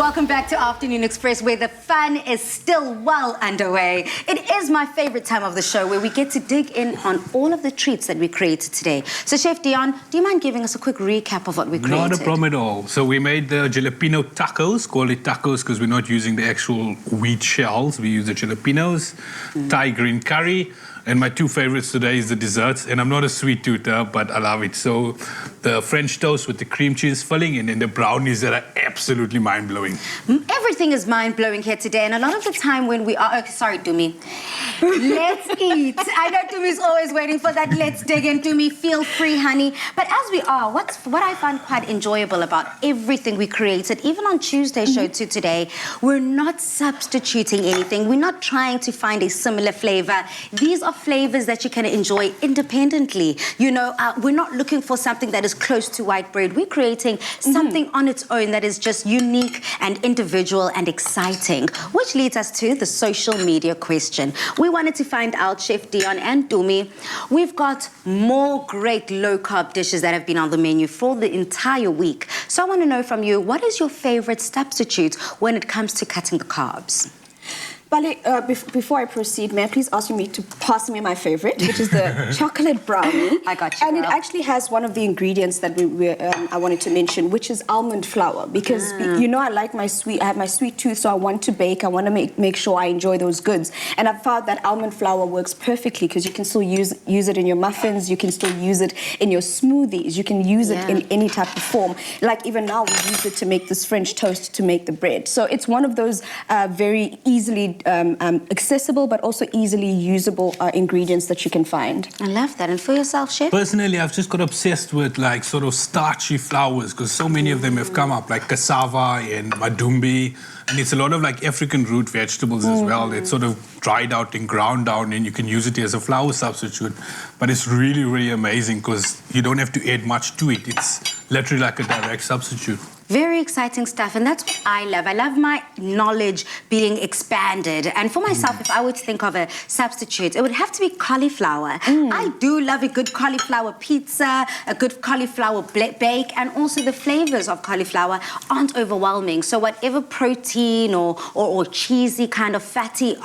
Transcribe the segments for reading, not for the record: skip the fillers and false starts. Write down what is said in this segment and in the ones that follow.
Welcome back to Afternoon Express, where the fun is still well underway. It is my favorite time of the show, where we get to dig in on all of the treats that we created today. So, Chef Dion, do you mind giving us a quick recap of what we created? Not a problem at all. So we made the jalapeno tacos, call it tacos because we're not using the actual wheat shells. We use the jalapenos, Thai green curry, and my two favorites today is the desserts. And I'm not a sweet toother, but I love it. So the French toast with the cream cheese filling, and then the brownies that are absolutely mind-blowing. Everything is mind-blowing here today, and a lot of the time when we are... Okay, sorry, Dumi. Let's eat. I know Dumi's always waiting for that. Let's dig in, Dumi. Feel free, honey. But as we are, what I find quite enjoyable about everything we created, even on Tuesday's show to today, we're not substituting anything. We're not trying to find a similar flavor. These are flavors that you can enjoy independently. You know, we're not looking for something that is close to white bread. We're creating something on its own that is just unique and individual and exciting, which leads us to the social media question. We wanted to find out, Chef Dion and Dumi, we've got more great low-carb dishes that have been on the menu for the entire week. So I want to know from you, what is your favorite substitute when it comes to cutting the carbs? Bale, before I proceed, may I please ask you to pass me my favorite, which is the chocolate brownie. I got you, And girl. it actually has one of the ingredients that I wanted to mention, which is almond flour. Because, you know, I have my sweet tooth, so I want to bake. I want to make sure I enjoy those goods. And I've found that almond flour works perfectly because you can still use it in your muffins. You can still use it in your smoothies. You can use it in any type of form. Like even now, we use it to make this French toast to make the bread. So it's one of those very easily accessible but also easily usable ingredients that you can find. I love that. And for yourself, Chef? Personally, I've just got obsessed with like sort of starchy flours because so many of them have come up, like cassava and madumbi. And it's a lot of like African root vegetables as well. It's sort of dried out and ground down, and you can use it as a flour substitute. But it's really, really amazing because you don't have to add much to it. It's literally like a direct substitute. Very exciting stuff, and that's what I love. I love my knowledge being expanded. And for myself, if I were to think of a substitute, it would have to be cauliflower. I do love a good cauliflower pizza, a good cauliflower bake, and also the flavors of cauliflower aren't overwhelming. So whatever protein or cheesy kind of fatty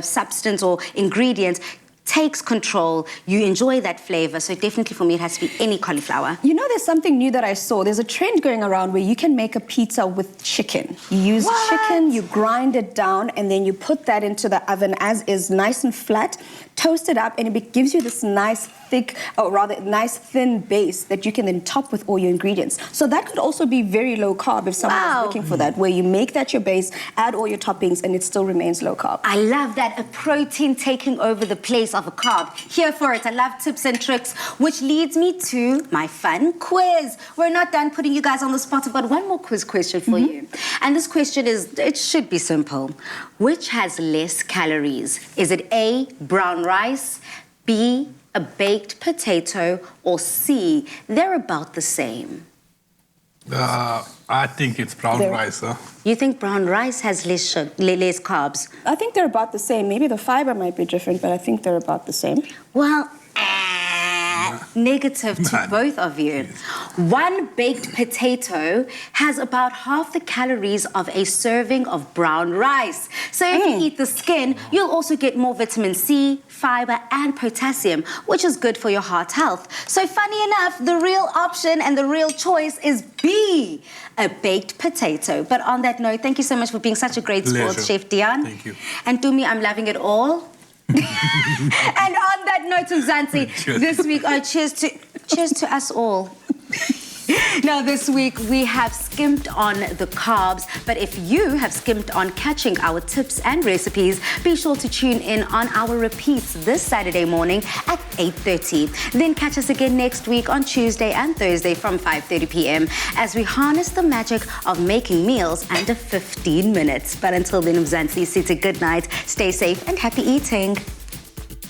substance or ingredient takes control, you enjoy that flavor. So definitely for me, it has to be any cauliflower. You know, there's something new that I saw. There's a trend going around where you can make a pizza with chicken. You use chicken, you grind it down, and then you put that into the oven as is, nice and flat, toast it up, and it gives you this nice thick, or rather nice thin base that you can then top with all your ingredients. So that could also be very low carb if someone is looking for that, where you make that your base, add all your toppings, and it still remains low carb. I love that, a protein taking over the place of a carb. Here for it. I love tips and tricks, which leads me to my fun quiz. We're not done putting you guys on the spot. I've got one more quiz question for you. And this question is, it should be simple. Which has less calories? Is it A, brown rice, B, a baked potato, or C, they're about the same? I think it's brown rice, huh? You think brown rice has less carbs? I think they're about the same. Maybe the fiber might be different, but I think they're about the same. Well, negative to both of you. One baked potato has about half the calories of a serving of brown rice. So if you eat the skin, you'll also get more vitamin C, fiber, and potassium, which is good for your heart health. So funny enough, the real option and the real choice is B, a baked potato. But on that note, thank you so much for being such a great sport, Chef Dion. Thank you. And Dumi, I'm loving it all. And on that note, Mzansi, this week, cheers to us all. Now, this week, we have skimped on the carbs, but if you have skimped on catching our tips and recipes, be sure to tune in on our repeats this Saturday morning at 8:30. Then catch us again next week on Tuesday and Thursday from 5:30 p.m. as we harness the magic of making meals under 15 minutes. But until then, Mzansi, say good night, stay safe and happy eating.